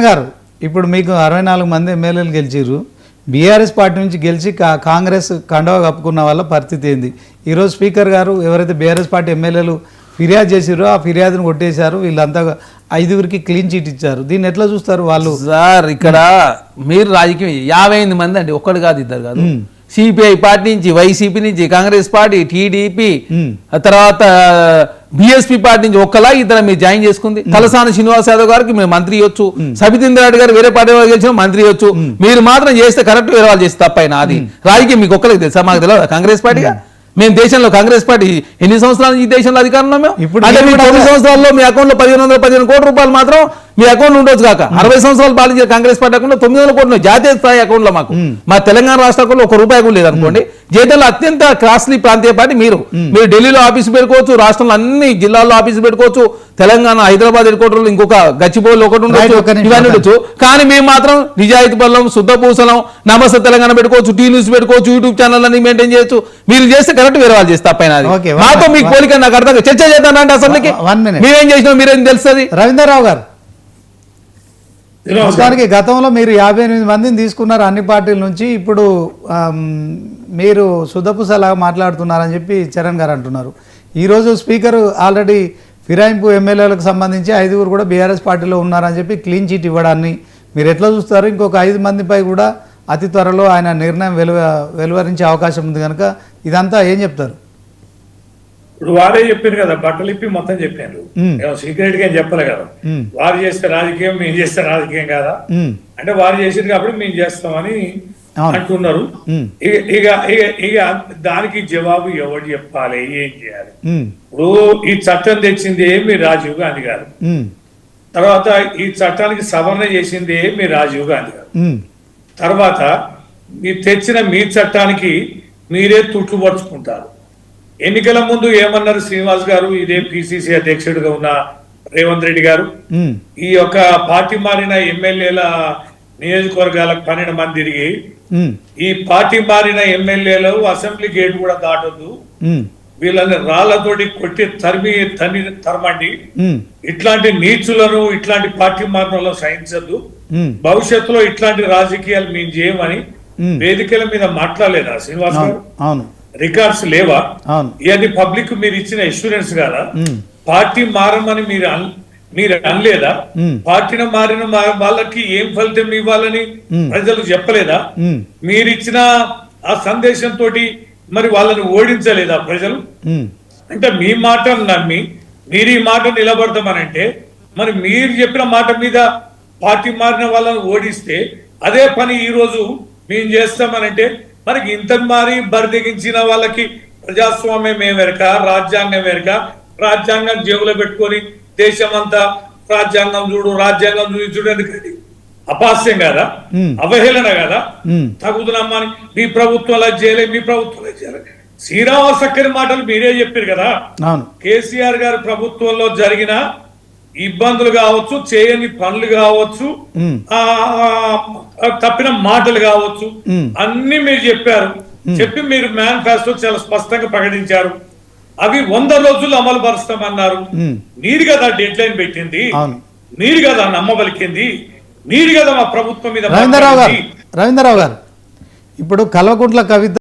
గారు ఇప్పుడు మీకు 64 మంది ఎమ్మెల్యేలు గెలిచిర్రు. బీఆర్ఎస్ పార్టీ నుంచి గెలిచి కాంగ్రెస్ కండవ కప్పుకున్న వాళ్ళ పరిస్థితి ఏంది? ఈరోజు స్పీకర్ గారు ఎవరైతే బీఆర్ఎస్ పార్టీ ఎమ్మెల్యేలు ఫిర్యాదు చేసిరో ఆ ఫిర్యాదును కొట్టేశారు. వీళ్ళంతా 5గురికి క్లీన్ చీట్ ఇచ్చారు. దీన్ని ఎట్లా చూస్తారు వాళ్ళు? సార్ ఇక్కడ మీరు రాజకీయం 58 మంది అండి, ఒక్కడు కాదు ఇద్దరు కాదు. సిపిఐ పార్టీ నుంచి, వైసీపీ నుంచి, కాంగ్రెస్ పార్టీ, టీడీపీ, తర్వాత బిఎస్పీ పార్టీ నుంచి ఒక్కలా ఇద్దరు మీరు జాయిన్ చేసుకుంది. తలసాని శ్రీనివాస్ యాదవ్ గారికి మీరు మంత్రి ఇవ్వచ్చు, సబితేంద్ర రెడ్డి గారు వేరే పార్టీ వాళ్ళు గెలిచిన మంత్రి ఇవ్వచ్చు. మీరు మాత్రం చేస్తే కరెక్ట్, వేరే వాళ్ళు చేస్తే తప్పైనా అది రాజకీయం మీకు ఒక్కరికి తెలుసా? మాకు తెలియదు. కాంగ్రెస్ పార్టీగా మేము దేశంలో కాంగ్రెస్ పార్టీ ఎన్ని సంవత్సరాల నుంచి ఈ దేశంలో అధికారంలో మేము అంటే మీ 9 సంవత్సరాల్లో మీ అకౌంట్లో 1515 కోట్ల రూపాయలు మాత్రం మీ అకౌంట్ ఉండొచ్చు కాక 60 సంవత్సరాలు పాలించిన కాంగ్రెస్ పార్టీ అకౌంట్లో 900 కోట్లు జాతీయ స్థాయి అకౌంట్లో మాకు మా తెలంగాణ రాష్ట్ర అకౌంట్లో ₹1 కూడా లేదనుకోండి. జీతంలో అత్యంత కాస్ట్లీ ప్రాంతీయ పార్టీ మీరు ఢిల్లీలో ఆఫీసు పెట్టుకోవచ్చు, రాష్ట్రంలో అన్ని జిల్లాల్లో ఆఫీసు పెట్టుకోవచ్చు, తెలంగాణ హైదరాబాద్ హెడ్ క్వార్టర్లో ఇంకొక గచ్చిబౌలి ఒకటి ఉండొచ్చు, ఇవన్నీ ఉండొచ్చు. కానీ మేము మాత్రం నిజాయితీ బలం, శుద్ధ పూసలం, నమస్తే తెలంగాణ పెట్టుకోవచ్చు, టీ న్యూస్ పెట్టుకోవచ్చు, యూట్యూబ్ ఛానల్ అన్ని మెయింటైన్ చేయొచ్చు. మీరు చేస్తే కరెక్ట్, వేరే వాళ్ళు చేస్తే తప్పైనా మాతో మీకు పోలిక నాకు అర్థం. చర్చ చేద్దానంటే అసెంబ్లీకి మీరేం చేసినా మీరేం తెలుస్తుంది? రవీంద్రరావు గారు, మొత్తానికి గతంలో మీరు 58 మందిని తీసుకున్నారు అన్ని పార్టీల నుంచి. ఇప్పుడు మీరు సుధపుసలాగా మాట్లాడుతున్నారని చెప్పి చరణ్ గారు అంటున్నారు. ఈరోజు స్పీకర్ ఆల్రెడీ ఫిరాయింపు ఎమ్మెల్యేలకు సంబంధించి 5గురు కూడా బీఆర్ఎస్ పార్టీలో ఉన్నారని చెప్పి క్లీన్ చీట్ ఇవ్వడాన్ని మీరు ఎట్లా చూస్తారు? ఇంకొక 5 మందిపై కూడా అతి త్వరలో ఆయన నిర్ణయం వెలువరించే అవకాశం ఉంది కనుక ఇదంతా ఏం చెప్తారు? ఇప్పుడు వారే చెప్పారు కదా, బట్టలు ఇప్పి మొత్తం చెప్పారు, సీక్రెట్ గా చెప్పలే కదా. వారు చేస్తే రాజకీయం, మేము చేస్తే రాజకీయం కదా అంటే వారు చేసేది కాబట్టి మేము చేస్తామని అంటున్నారు. ఇక ఇక దానికి జవాబు ఎవరు చెప్పాలి, ఏం చేయాలి? ఇప్పుడు ఈ చట్టం తెచ్చింది మీ రాజీవ్ గాంధీ గారు, తర్వాత ఈ చట్టానికి సవరణ చేసింది మీ రాజీవ్ గాంధీ గారు, తర్వాత మీరు తెచ్చిన మీ చట్టానికి మీరే తుట్టుపరుచుకుంటారు. ఎన్నికల ముందు ఏమన్నారు శ్రీనివాస్ గారు, ఇదే పిసిసి అధ్యక్షుడిగా ఉన్న రేవంత్ రెడ్డి గారు, ఈ యొక్క పార్టీ మారిన ఎమ్మెల్యేల నియోజకవర్గాలకు 12 మంది తిరిగి ఈ పార్టీ మారిన ఎమ్మెల్యేలు అసెంబ్లీ గేట్ కూడా దాటొద్దు, వీళ్ళని రాళ్లతోటి కొట్టి తరమండి, ఇట్లాంటి నీచులను ఇట్లాంటి పార్టీ మారిన సహించద్దు, భవిష్యత్తులో ఇట్లాంటి రాజకీయాలు మేము చేయమని వేదికల మీద మాట్లాడలేదా శ్రీనివాస్ గారు? రికార్డ్స్ లేవా? ఇవన్నీ పబ్లిక్ మీరు ఇచ్చిన ఇన్సూరెన్స్ కదా. పార్టీ మారమని మీరు అనలేదా? పార్టీని మారిన వాళ్ళకి ఏం ఫలితం ఇవ్వాలని ప్రజలు చెప్పలేదా? మీరిచ్చిన ఆ సందేశంతో మరి వాళ్ళని ఓడించలేదా ప్రజలు? అంటే మీ మాటను నమ్మి మీరు ఈ మాట నిలబడతామనంటే మరి మీరు చెప్పిన మాట మీద పార్టీ మారిన వాళ్ళని ఓడిస్తే అదే పని ఈ రోజు మేము చేస్తామనంటే మరి ఇంతకు మారి బరిదెగించిన వాళ్ళకి ప్రజాస్వామ్యం ఏమెరక, రాజ్యాంగం ఎరక, రాజ్యాంగం జేబులో పెట్టుకొని దేశమంతా రాజ్యాంగం చూడు రాజ్యాంగం చూడు ఎందుకండి? అపాస్యం కదా, అవహేళన కదా. తగుదనమ్మని మీ ప్రభుత్వంలో చేయలే, మీ ప్రభుత్వంలో చేయలే. శ్రీరామసక్కరి మాటలు మీరే చెప్పారు కదా. కేసీఆర్ గారి ప్రభుత్వంలో జరిగిన ఇబ్బందులు కావచ్చు, చేయని పనులు కావచ్చు, తప్పిన మాటలు కావచ్చు, అన్ని మీరు చెప్పారు. చెప్పి మీరు మేనిఫెస్టో చాలా స్పష్టంగా ప్రకటించారు. అవి 100 రోజులు అమలు పరుస్తామన్నారు. మీరు కదా డెడ్ లైన్ పెట్టింది, మీరు కదా నమ్మబలికింది, మీరు కదా మా ప్రభుత్వం మీద. రవీంద్రరావు గారు, ఇప్పుడు కల్వకుంట్ల కవిత